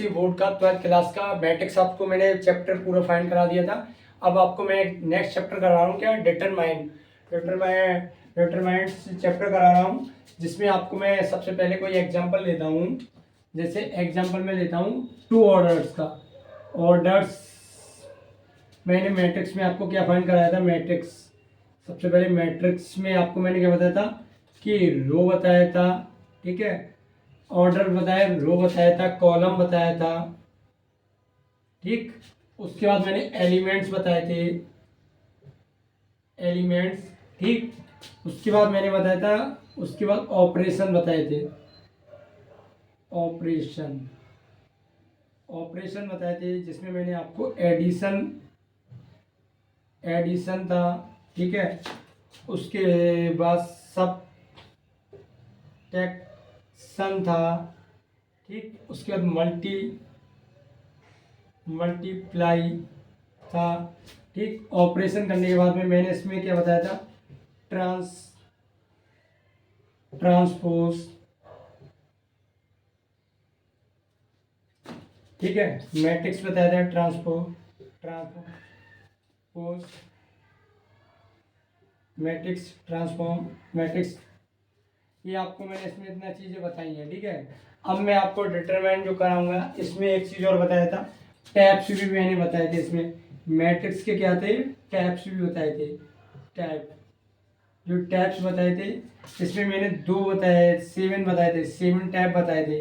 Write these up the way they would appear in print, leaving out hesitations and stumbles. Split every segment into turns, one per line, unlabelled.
UPSC board का 12th class का matrix आपको मैंने चैप्टर पूरा फाइंड करा दिया था। अब आपको मैं नेक्स्ट चैप्टर करा रहा हूँ, क्या डिटरमाइंड्स चैप्टर करा रहा हूँ, जिसमें आपको मैं सबसे पहले कोई एग्जांपल लेता हूँ। जैसे एग्जांपल में लेता हूँ टू ऑर्डर्स का। ऑर्डर्स मैंने मैट्रिक्स में आपको क्या फाइंड कराया था, मैट्रिक्स। सबसे पहले मैट्रिक्स में आपको मैंने क्या बताया था कि रो बताया था, ठीक है, ऑर्डर बताया, रो बताया था, कॉलम बताया था, ठीक। उसके बाद मैंने एलिमेंट्स बताए थे, एलिमेंट्स, ठीक। उसके बाद मैंने बताया था, उसके बाद ऑपरेशन बताए थे, ऑपरेशन ऑपरेशन बताए थे, जिसमें मैंने आपको एडिशन था, ठीक है। उसके बाद सब ट्रैक्शन था, ठीक। उसके बाद मल्टीप्लाई था, ठीक। ऑपरेशन करने के बाद में मैंने इसमें क्या बताया था, ट्रांसपोज, ठीक है। मैट्रिक्स बताया था, ट्रांसपोज मैट्रिक्स, ट्रांसफॉर्म मैट्रिक्स, ये आपको मैंने इसमें इतना चीज़ें बताई हैं, ठीक है। अब मैं आपको डिटरमाइन जो कराऊंगा, इसमें एक चीज़ और बताया था, टैप्स भी मैंने बताए थे। इसमें मैट्रिक्स के क्या थे, टैप्स भी बताए थे, टैप, जो टैप्स बताए थे, इसमें मैंने 2 बताए, 7 बताए थे, 7 टैप बताए थे,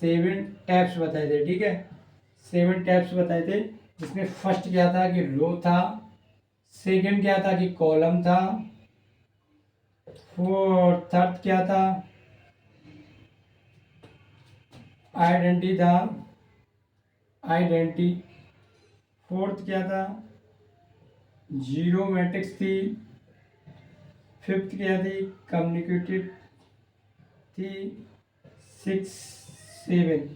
7 टैप्स बताए थे, ठीक है। 7 टैप्स बताए थे, जिसमें फर्स्ट क्या था कि रो था, सेकंड क्या था कि कॉलम था, थर्ड क्या था, आइडेंटिटी था, आइडेंटिटी, फोर्थ क्या था, जीरो मैट्रिक्स थी, फिफ्थ क्या थी, कम्युनिकेटिव थी, 6 7,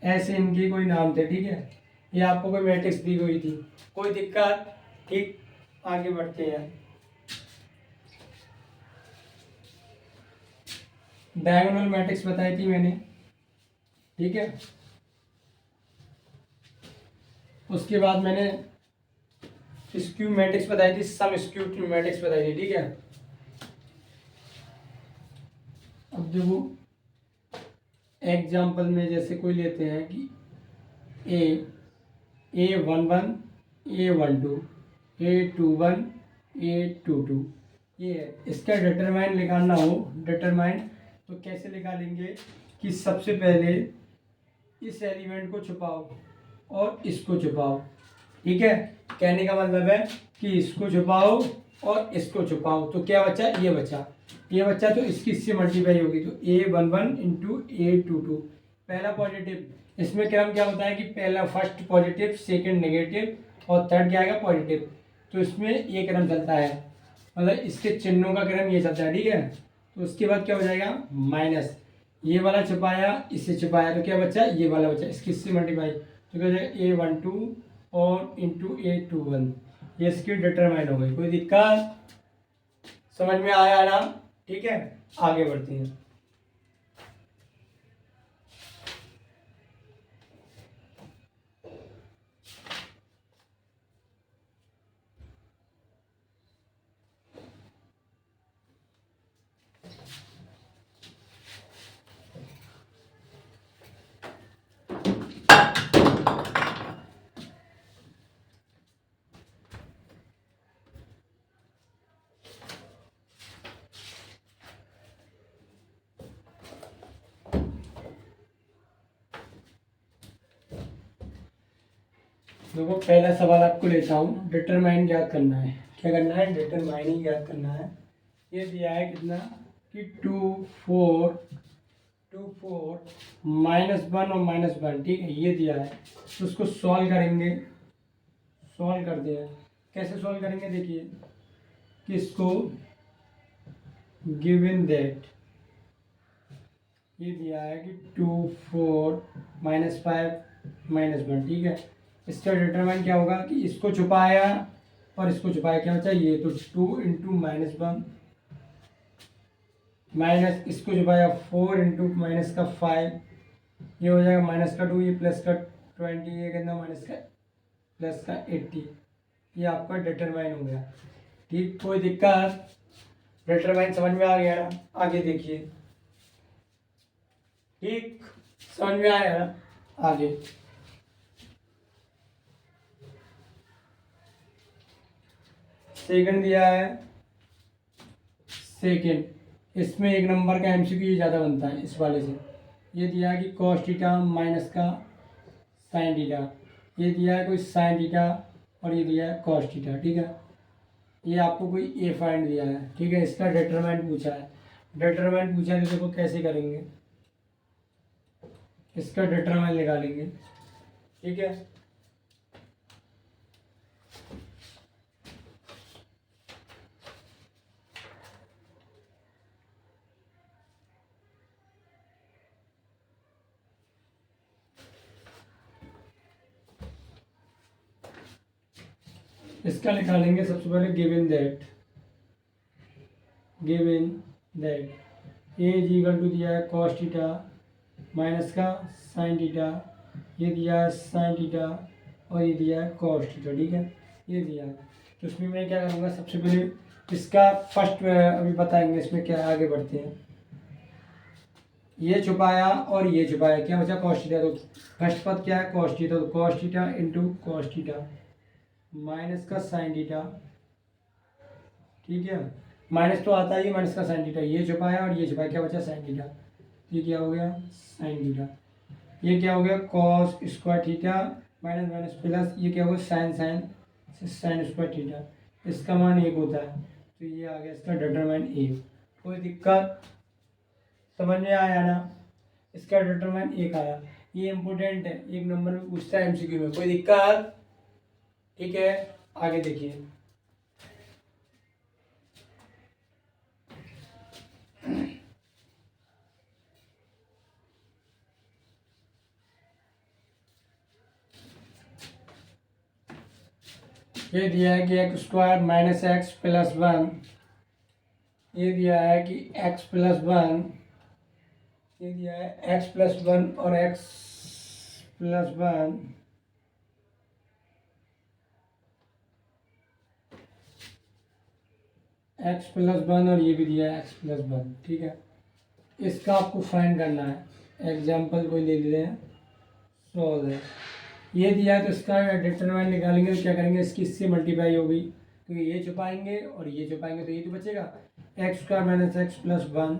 ऐसे इनके कोई नाम थे, ठीक है। ये आपको कोई मैट्रिक्स दी हुई थी, कोई दिक्कत, ठीक। आगे बढ़ते हैं। डायगोनल मैट्रिक्स बताई थी मैंने, ठीक है। उसके बाद मैंने स्क्यू मैट्रिक्स बताई थी, सम स्क्यू मैट्रिक्स बताई थी, ठीक है। अब देखो एग्जाम्पल में जैसे कोई लेते हैं कि A11 A12 A21 A22, ये है। इसका डिटरमाइन निकालना हो, डिटरमाइन तो कैसे निकालेंगे कि सबसे पहले इस एलिमेंट को छुपाओ और इसको छुपाओ, ठीक है। कहने का मतलब है कि इसको छुपाओ और इसको छुपाओ, तो क्या बचा, ये बचा तो इसकी इससे मल्टीप्लाई होगी, तो A11 इंटू A22, पहला पॉजिटिव। इसमें क्रम क्या होता है कि पहला फर्स्ट पॉजिटिव, सेकंड नेगेटिव और थर्ड क्या आएगा, पॉजिटिव। तो इसमें ये क्रम चलता है, मतलब इसके चिन्हों का क्रम ये चलता है, ठीक है। तो उसके बाद क्या हो जाएगा, माइनस, ये वाला छुपाया, इससे छुपाया, तो क्या बचा, ये वाला बचा, इसकी इससे मल्टीप्लाई, तो क्या हो जाएगा A12 और इंटू A21, ये इसकी डिटरमाइन हो गई। कोई दिक्कत, समझ में आया ना, ठीक है। आगे बढ़ते हैं। देखो पहला सवाल आपको लेता हूँ, डिटरमाइन याद करना है। क्या करना है, डिटरमाइनिंग याद करना है। ये दिया है कितना कि 2 4 -1 और -1, ठीक है, ये दिया है। तो उसको सॉल्व करेंगे, सॉल्व कर दिया। कैसे सॉल्व करेंगे, देखिए कि इसको गिवन दैट, ये दिया है कि 2 4 -5 -1, ठीक है। इसका डिटरमाइन क्या होगा कि इसको छुपाया और इसको छुपाया, क्या बचा ये, तो 2 इंटू -1 माइनस इसको छुपाया 4 इंटू -5, ये हो जाएगा -2, ये +20, ये कितना +80। ये आपका डिटरमाइन हो गया। ठीक, कोई दिक्कत? डिटरमाइन समझ में आ गया ना? आगे देखिए। ठीक, समझ में आया ना? आगे सेकंड दिया है। सेकंड इसमें 1 नंबर का एमसीक्यू ज़्यादा बनता है इस वाले से। ये दिया है कि cos थीटा माइनस का sin थीटा, ये दिया है कोई sin थीटा और ये दिया है cos थीटा। ठीक है, ये आपको कोई ए फाइंड दिया है। ठीक है, इसका डिटरमाइंट पूछा है। डिटरमाइंट पूछा है तो देखो कैसे करेंगे, इसका डिटरमाइंट निकालेंगे। ठीक है, इसका निकालेंगे। सबसे पहले given that A is equal to दिया है cos थीटा माइनस का sin थीटा, ये दिया है sin थीटा और ये दिया है cos थीटा। ठीक है, ये दिया है। तो इसमें मैं क्या करूँगा, सबसे पहले इसका फर्स्ट अभी बताएंगे। इसमें क्या आगे बढ़ते हैं। ये छुपाया और ये छुपाया, क्या बचा cos थीटा। तो फर्स्ट पद क्या है cos थीटा, तो cos theta into cos theta minus का sin थीटा। ठीक है, माइनस तो आता ही, माइनस का sin थीटा। ये छुपाया और ये छुपाया, क्या बचा sin थीटा। ये क्या हो गया sin थीटा। ये क्या हो गया cos square theta minus minus plus, ये क्या होगा sin स्क्वायर थीटा। इसका मान 1 होता है, तो ये आ गया इसका डिटरमाइंट ए। कोई दिक्कत? समझ में आया ना? इसका डिटरमाइंट 1 आया। ये इम्पोर्टेंट है, 1 नंबर में पूछता है एमसीक्यू में। कोई दिक्कत? ठीक है, आगे देखिए। ये दिया है कि x² माइनस एक्स प्लस 1, ये दिया है कि x प्लस 1, ये दिया है x प्लस 1 और x प्लस 1, x प्लस 1 और ये भी दिया है x प्लस 1। ठीक है, इसका आपको फाइंड करना है। एग्जाम्पल कोई ले लेते हैं, सॉल्व है। ये दिया है तो इसका डिटरमाइंट निकालेंगे। तो क्या करेंगे, इसकी इससे मल्टीप्लाई होगी, क्योंकि ये छुपाएंगे और ये छुपाएंगे तो ये तो बचेगा x² माइनस एक्स प्लस 1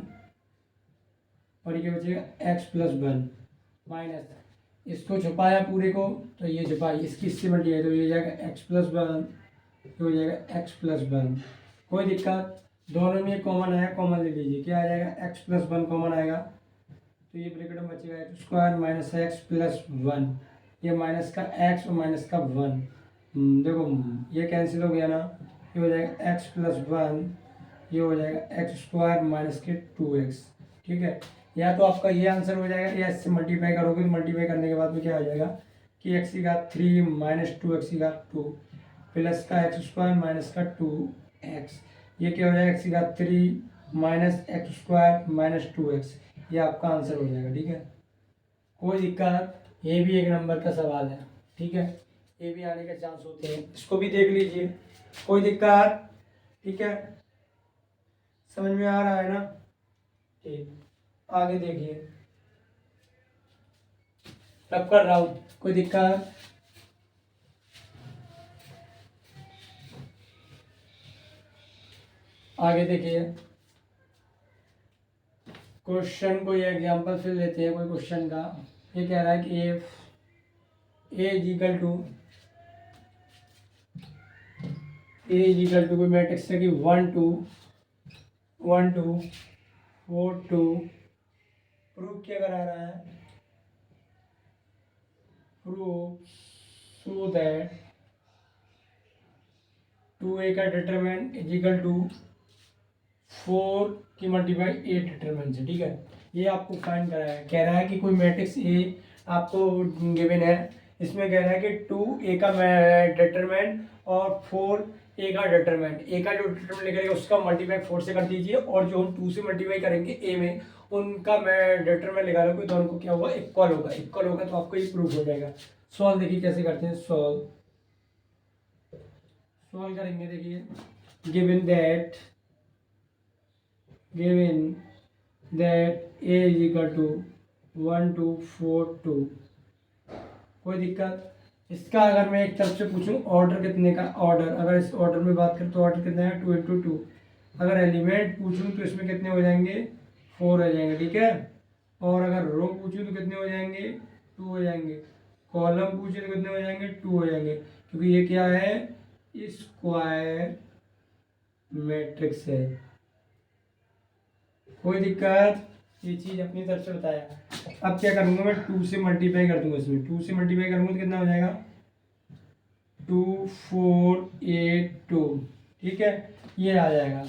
और ये क्या बचेगा x प्लस 1 माइनस, इसको छुपाया पूरे को तो ये छुपाई, इसकी इससे मल्टीप्लाई तो ये जाएगा x प्लस 1, ये हो जाएगा x प्लस 1। कोई दिक्कत? दोनों में कॉमन आया, कॉमन ले लीजिए। क्या आ जाएगा x प्लस 1 कॉमन आएगा, तो ये ब्रैकेट में बचेगा x² माइनस एक्स प्लस 1, ये माइनस का x और माइनस का 1। देखो ये कैंसिल हो गया ना, ये हो जाएगा x प्लस 1, ये हो जाएगा x² माइनस के 2x। ठीक है, या तो आपका ये आंसर हो जाएगा, या इससे मल्टीप्लाई करोगे तो मल्टीप्लाई करने के बाद में क्या आ जाएगा कि x की घात 3 माइनस 2x की घात 2 प्लस का x² माइनस का 2x, ये क्या हो जाएगा x की घात 3 माइनस x² माइनस 2x, ये आपका आंसर हो जाएगा। ठीक है, कोई दिक्कत? ये भी 1 नंबर का सवाल है। ठीक है, ये भी आने के चांस होते हैं, इसको भी देख लीजिए। कोई दिक्कत? ठीक है, समझ में आ रहा है ना? ठीक, आगे देखिए। रब कर रहा हूँ, कोई दिक्कत? आगे देखिए क्वेश्चन को, ये एग्जांपल फिर लेते हैं कोई क्वेश्चन का। ये कह रहा है कि ए इज इक्वल टू कोई मैट्रिक्स है कि 1 2 1 2 4 2, प्रूफ क्या करा रहा है, प्रूफ सो दैट 2a का डिटरमिनेंट इज इक्वल टू 4 की मल्टीप्लाई 8 डिटरमिनेंट से। ठीक है, ये आपको फाइंड करा है। कह रहा है कि कोई मैट्रिक्स ए आपको गिवन है, इसमें कह रहा है कि 2a का डिटरमिनेंट और 4a का डिटरमिनेंट। ए का जो डिटरमिनेंट निकलेगा उसका मल्टीप्लाई 4 से कर दीजिए, और जो हम 2 से मल्टीप्लाई करेंगे ए में उनका मैं डिटरमिनेंट निकालूंगा तो उनको क्या होगा, इक्वल होगा। इक्वल होगा तो आपको ये प्रूफ हो जाएगा। सॉल्व देखिए कैसे करते हैं। सॉल्व करेंगे। देखिए given that A is equal to 1 2 4 2, कोई दिक्कत। इसका अगर मैं एक तरफ से पूछूं ऑर्डर कितने का, ऑर्डर अगर इस ऑर्डर में बात करें तो ऑर्डर कितना है 2 × 2। अगर एलिमेंट पूछूं तो इसमें कितने हो जाएंगे 4 हो जाएंगे, ठीक है। और अगर रो पूछूं तो कितने हो जाएंगे 2 हो जाएंगे। कॉलम पूछे तो कितने हो जाएंगे 2 हो जाएंगे, क्योंकि ये क्या है स्क्वायर मैट्रिक्स है। कोई दिक्कत, ये चीज़ अपनी तरफ से बताया। अब क्या करूँगा मैं 2 से मल्टीप्लाई कर दूंगा। इसमें 2 से मल्टीप्लाई करूँगा तो कितना हो जाएगा 2 4 8 2, ठीक है। ये आ जाएगा,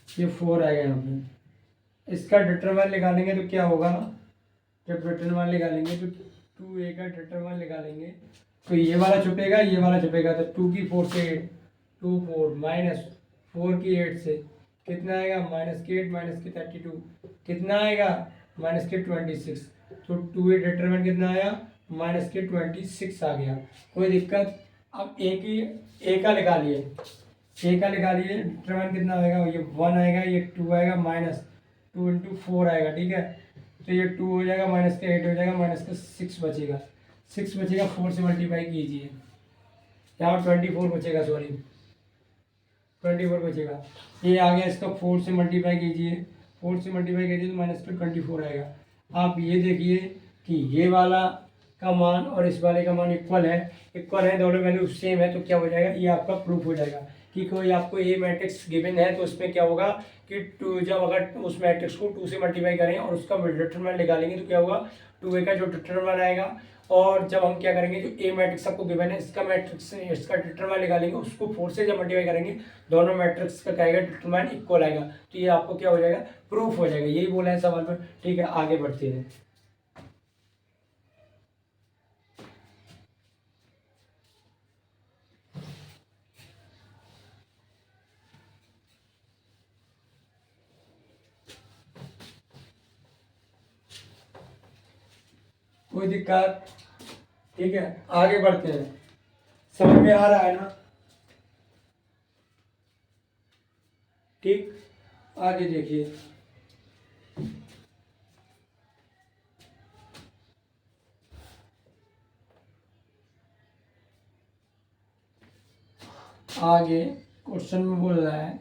ये 4 आएगा यहाँ पे। इसका डिटरमिनेंट निकालेंगे तो क्या होगा, जब डिटरमिनेंट निकालेंगे तो 2a का डिटरमिनेंट निकालेंगे तो ये वाला छुपेगा, ये वाला छुपेगा। तो 2 की 4 से 8 2 4 माइनस 4 की 8 से कितना आएगा -8 -32 कितना आएगा -26। तो 2a डिटरमिनेंट कितना आया -26 आ गया। कोई दिक्कत। अब ए का निकालिए, डिटरमिनेंट कितना आएगा, ये 1 आएगा, ये 2 आएगा, -2 × 4 आएगा, ठीक है। तो ये 2 हो जाएगा, -8 हो जाएगा, -6 बचेगा। 6 बचेगा, 4 से मल्टीप्लाई कीजिए, यहाँ 24 बचेगा, सॉरी 24 बचेगा। ये आ गया, इसका 4 से मल्टीप्लाई कीजिए, 4 से मल्टीप्लाई कीजिए तो -24 आएगा। आप ये देखिए कि ये वाला का मान और इस वाले का मान इक्वल है, दोनों वैल्यू सेम है, तो क्या हो जाएगा, ये आपका प्रूफ हो जाएगा कि कोई आपको ये मैट्रिक्स गिवन है तो उसमें क्या होगा कि 2, जब अगर उस मैट्रिक्स को 2 से मल्टीप्लाई करें और उसका डिटरमिनेंट निकालेंगे तो क्या होगा 2a का जो डिटरमिनेंट आएगा, और जब हम क्या करेंगे जो ए मैट्रिक्स आपको गिवन है इसका डिटरमिनेंट निकालेंगे, उसको 4 से जब मल्टीप्लाई करेंगे दोनों मैट्रिक्स का क्या आएगा डिटरमिनेंट इक्वल आएगा। तो ये आपको क्या हो जाएगा प्रूफ हो जाएगा। यही बोला है सवाल में, ठीक है। आगे बढ़ते हैं। कोई दिक्कत, ठीक है। आगे बढ़ते हैं। समझ में आ रहा है ना, ठीक। आगे देखिए, आगे क्वेश्चन में बोल रहा है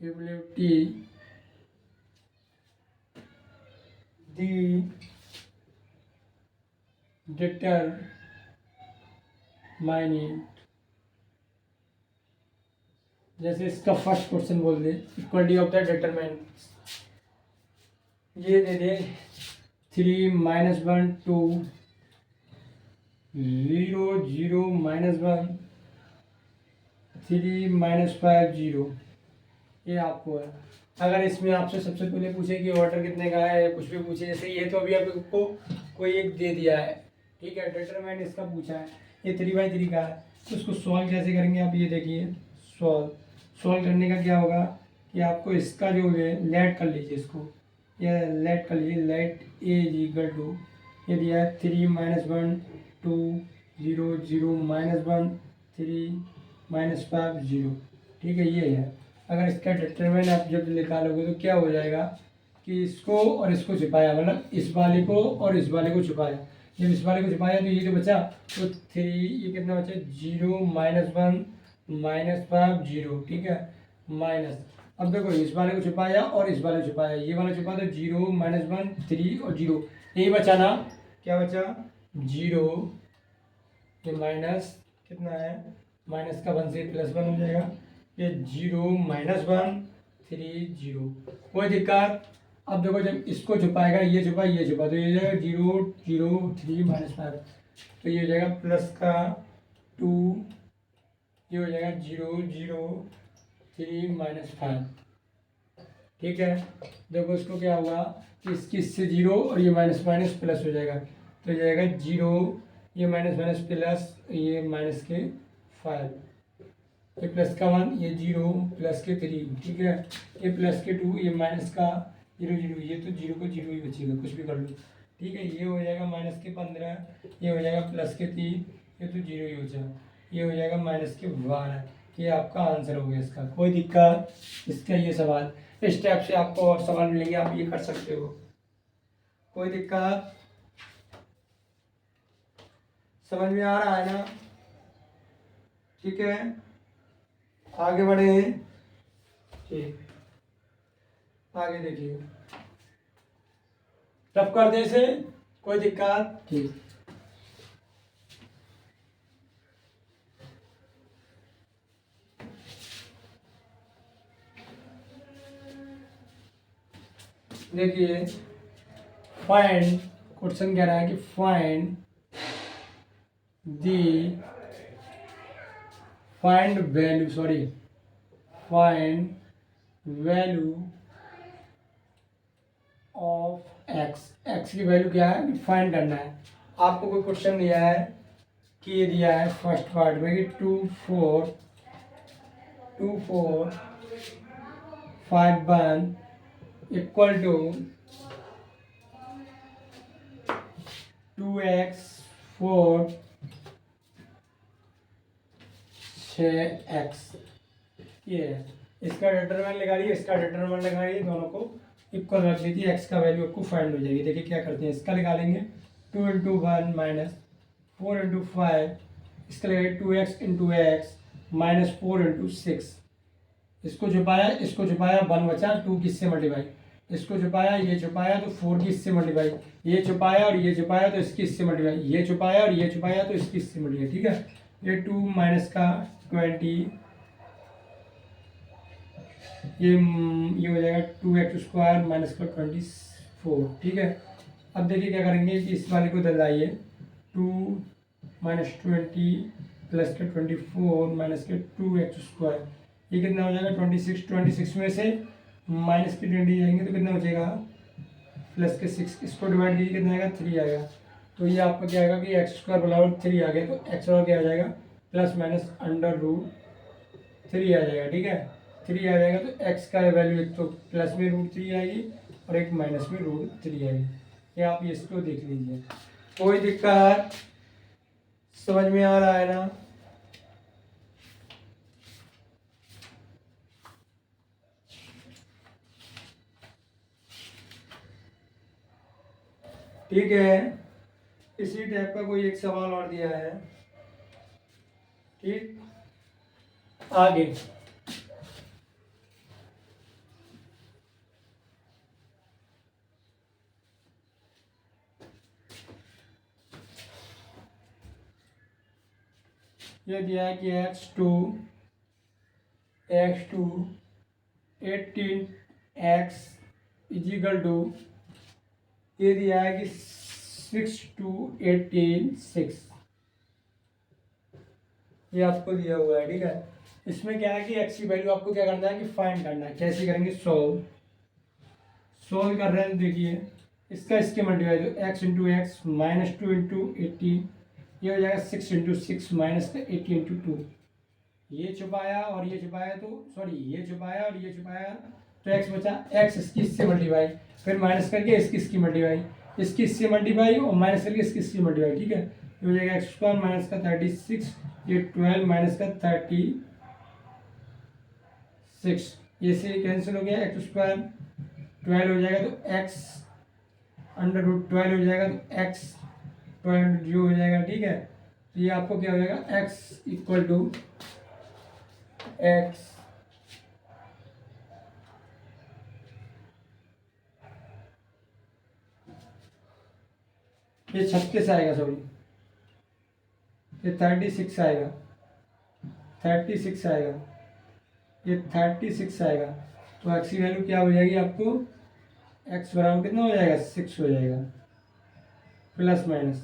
टी दी डिटरमिनेंट, जैसे इसका फर्स्ट क्वेश्चन बोल दे इक्वलिटी ऑफ द डिटरमिनेंट, ये दे दे 3 -1 2 0 0 -1 3 -5 0, ये आपको है। अगर इसमें आपसे सबसे पहले पूछे कि ऑर्डर कितने का है, कुछ भी पूछे, जैसे ये तो अभी आपको कोई एक दे दिया है, ठीक है, डिटरमिनेंट इसका पूछा है, ये 3/3 का है, तो उसको सॉल्व कैसे करेंगे आप ये देखिए। सॉल्व करने का क्या होगा कि आपको इसका जो है लेट कर लीजिए, इसको ये लेट कर लीजिए। Let A is equal to, ये दिया है 3 -1 2 0 0 -1 3 -5 0, ठीक है, ये है। अगर इसका डिटरमिनेंट आप जब निकालोगे तो क्या हो जाएगा कि इसको और इसको छिपाया, मतलब इस वाले को और इस वाले को छिपाया। जब इस वाले को छिपाया तो ये जो बचा तो 3, ये कितना बचा 0 -1 -5 0, ठीक है, माइनस। अब देखो इस वाले को छिपाया और इस वाले को छिपाया, ये वाला छिपा तो 0 -1 3 और 0, यही बचा ना, क्या बचा 0, ये माइनस कितना है, माइनस का 1 से +1 हो जाएगा, ये 0 -1 3 0, कोई दिक्कत। अब देखो जब इसको छुपाएगा, ये छुपा ये छुपा, तो ये हो जाएगा 0 0 3 -5, तो ये हो जाएगा प्लस का 2, ये हो जाएगा 0 0 3 -5, ठीक है। देखो इसको क्या हुआ कि इससे 0 और ये माइनस प्लस हो जाएगा, तो ये जाएगा 0, ये माइनस प्लस, ये -5, ये प्लस का 1, ये 0 प्लस के 3, ठीक है, ये प्लस के 2, ये माइनस का जीरो जीरो, ये तो जीरो को जीरो ही बचेगा, कुछ भी कर लो। ठीक है, ये हो जाएगा -15, ये हो जाएगा +3, ये तो जीरो ही हो जाएगा, ये हो जाएगा -12। ये आपका आंसर हो गया इसका। कोई दिक्कत इसका ये सवाल, इस टाइप से आपको और सवाल मिलेंगे, आप ये कर सकते हो। कोई दिक्कत, समझ में आ रहा है ना? ठीक है, आगे बढ़े। ठीक, आगे देखिए, रफ कर दे से, कोई दिक्कत? ठीक, देखिए, फाइंड, क्वेश्चन कह रहा है कि find the, find value, sorry, find value of x, x की वैल्यू क्या है फाइंड करना है। आपको कोई क्वेश्चन दिया है कि ये दिया है फर्स्ट पार्ट में कि 2, 4, इक्वल टू 2x 4 6x, ये है। इसका डिटरमिनेंट लगा रही है, इसका डिटरमिनेंट लगा रही है, दोनों को इक्वल रख दीजिए, एक्स का वैल्यू आपको फाइंड हो जाएगी। देखिए क्या करते हैं, इसका लगा लेंगे 2 × 1 -4 × 5, इसका लगेगा 2x × x -4 × 6। इसको छुपाया, इसको छुपाया, 1 बचा, 2 किससे मल्टीप्लाई, इसको छुपाया, ये छुपाया तो 4 की इससे मल्टीप्लाई, ये छुपाया और ये छुपाया तो इसकी इससे मल्टीप्लाई, ये छुपाया और ये छुपाया तो इसकी इससे मल्टीप्लाई। ठीक है, ये 2 माइनस का 20, ये हो जाएगा 2x² माइनस का 24। ठीक है, अब देखिए क्या करेंगे कि इस वाले को दलाइए, 2 - 20 प्लस के 24 माइनस के 2x², ये कितना हो जाएगा 26। 26 में से माइनस के 20 जाएंगे तो कितना बचेगा प्लस के 6, इसको डिवाइड कीजिए कितना आएगा 3 आएगा। तो ये आपका क्या आएगा कि x² बराबर 3 आ गया, तो x और क्या आ जाएगा ±√3 आ जाएगा। ठीक है, 3 आ जाएगा तो x का वैल्यू एक तो प्लस में √3 आएगी और एक माइनस में √3 आएगी। ये आप इसको देख लीजिए, कोई दिक्कत, समझ में आ रहा है ना? ठीक है, इसी टाइप का कोई एक सवाल और दिया है। ठीक, आगे ये दिया है कि x2 18x इजिकल टू, ये दिया है कि 6 to 18 6, ये आपको दिया हुआ है। ठीक है, इसमें क्या है कि x की वैल्यू आपको क्या करना है कि फाइंड करना है। कैसे करेंगे, सोल्व कर रहे हैं, देखिए इसका इसके मल्टीप्लाई, तो x × x -2 × 18, ये हो जाएगा 6 × 6 माइनस का 80 × 2, ये छुपाया और ये छुपाया तो सॉरी, ये छुपाया और ये छुपाया तो x बचा, x इसकी इससे मल्टीप्लाई, फिर माइनस करके इसकी इसकी मल्टीप्लाई, इसकी इससे मल्टीप्लाई और माइनस करके इसकी इसकी मल्टीप्लाई। ठीक है, ये हो जाएगा x² माइनस का 36, ये 12 माइनस का 36, ये से कैंसिल हो गया, x² 12 हो जाएगा तो x √12 हो जाएगा तो x 12 जो हो जाएगा। ठीक है, तो ये आपको क्या हो जाएगा x इक्वल टू x ये 36 आएगा, सॉरी ये 36 आएगा, 36 आएगा, ये 36 आएगा। तो x की वैल्यू क्या हो जाएगी आपको, x बराबर कितना हो जाएगा 6 हो जाएगा, प्लस माइनस,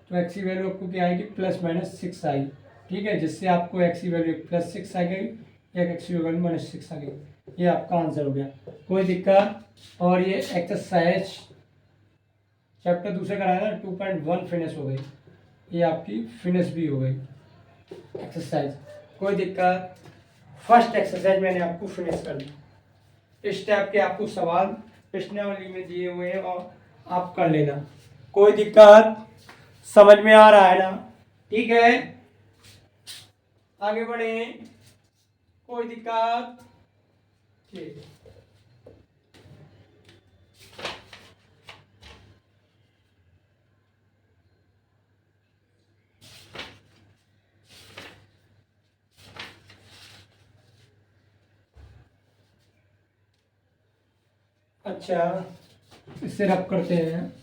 तो x की वैल्यू आपको क्या आएगी ±6 आएगी। ठीक है, जिससे आपको x की वैल्यू +6 आ गई, एक x की वैल्यू -6 आ गई, ये आपका आंसर हो गया। कोई दिक्कत? और ये एक्सरसाइज चैप्टर दूसरे कराया ना 2.1 फिनिश हो गई, ये आपकी फिनिश भी हो गई एक्सरसाइज। कोई दिक्कत? फर्स्ट एक्सरसाइज मैंने आपको फिनिश कर दी। इस टाइप के आपको सवाल प्रश्नावली में दिए हुए हैं और आप कर लेना। कोई दिक्कत? समझ में आ रहा है ना? ठीक है, आगे बढ़े। कोई दिक्कत? ठीक। अच्छा, इससे रब करते हैं।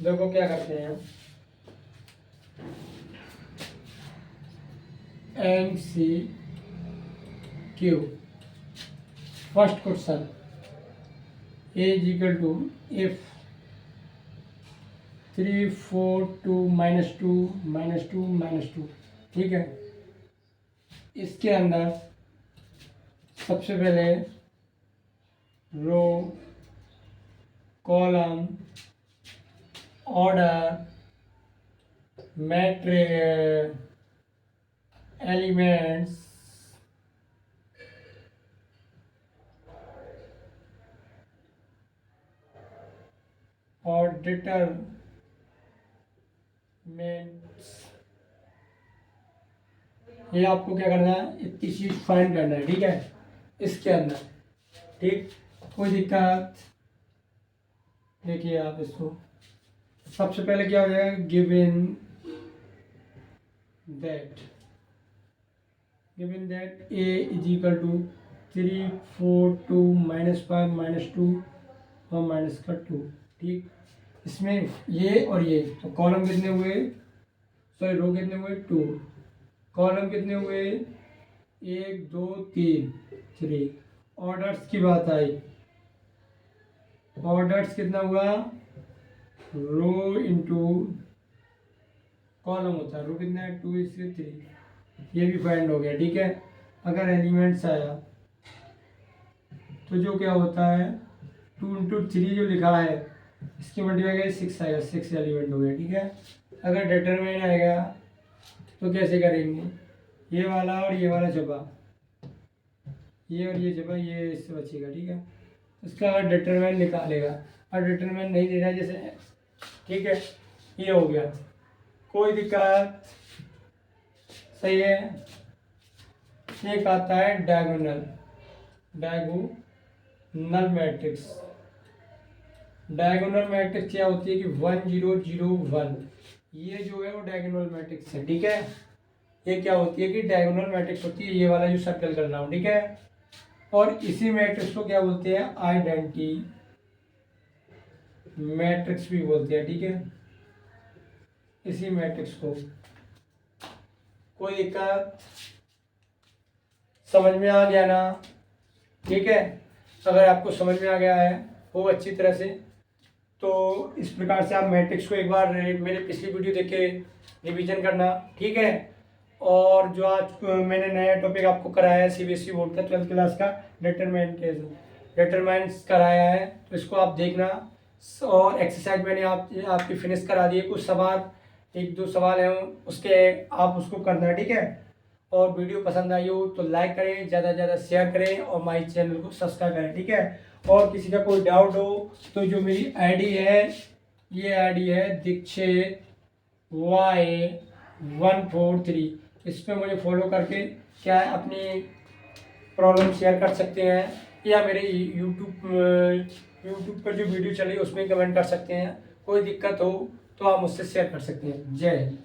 देखो क्या करते हैं, MCQ first question A is equal to if 3 4 2 -2 -2 -2, ठीक है। इसके अंदर सबसे पहले रो, कॉलम, ऑर्डर, मैट्रिक्स, एलिमेंट्स, और डिटरमिनेंट्स, ये आपको क्या करना है, इतनी चीज फाइंड करना है, ठीक है, इसके अंदर। ठीक, कोई दिक्कत? देखिए आप इसको, सबसे पहले क्या हो जाएगा, given that A is equal to 3 4 2 -5 -2 और माइनस का 2, ठीक। इसमें ये और ये, तो कॉलम कितने हुए, सॉरी रो कितने हुए, 2, कॉलम कितने हुए, 1 2 3 3। ऑर्डर्स की बात आई, ऑर्डर्स कितना हुआ, रो इंटू कॉलम होता है, रो कितना है, 2 इसके 3, ये भी फाइंड हो गया, ठीक है। अगर एलिमेंट्स आया तो जो क्या होता है, 2 इंटू 3 जो लिखा है इसकी मल्टीप्लाई 6 आएगा, 6 एलिमेंट हो गया, ठीक है। अगर डिटरमिनेंट आएगा तो कैसे करेंगे, ये वाला और ये वाला छपा, ये और ये छपा, ये इससे बचेगा, ठीक है। इसका अगर डिटरमिनेंट निकालेगा और डिटरमिनेंट नहीं दे रहा है जैसे, ठीक है, ये हो गया। कोई दिक्कत? सही है। एक आता है डायगोनल मैट्रिक्स। डायगोनल मैट्रिक्स क्या होती है कि 1 0 0 1, ये जो है वो डायगोनल मैट्रिक्स है, ठीक है। ये क्या होती है कि डायगोनल मैट्रिक्स होती है, ये वाला जो सर्कल कर रहा हूँ, ठीक है। और इसी मैट्रिक्स को क्या बोलते हैं, आइडेंटिटी मैट्रिक्स भी बोलते हैं, ठीक है, इसी मैट्रिक्स को। कोई दिक्कत? समझ में आ गया ना? ठीक है, अगर आपको समझ में आ गया है वो अच्छी तरह से, तो इस प्रकार से आप मैट्रिक्स को एक बार मेरे पिछली वीडियो देख के रिवीजन करना, ठीक है। और जो आज मैंने नया टॉपिक आपको कराया है CBSE बोर्ड का 12th क्लास का, डिटरमिनेंट्स कराया है, तो इसको आप देखना। और एक्सरसाइज मैंने आपकी फिनिश करा दी है, कुछ सवाल 1 2 सवाल हैं उसके, आप उसको करना, ठीक है। और वीडियो पसंद आई हो तो लाइक करें, ज़्यादा से ज़्यादा शेयर करें और माय चैनल को सब्सक्राइब करें, ठीक है। और किसी का कोई डाउट हो तो जो मेरी आईडी है, ये आईडी है दीक्षित Y143, इस पर मुझे फॉलो करके क्या है अपनी प्रॉब्लम शेयर कर सकते हैं, या मेरे यूट्यूब पर जो वीडियो चली उसमें कमेंट कर सकते हैं। कोई दिक्कत हो तो आप मुझसे शेयर कर सकते हैं। जय हिंद।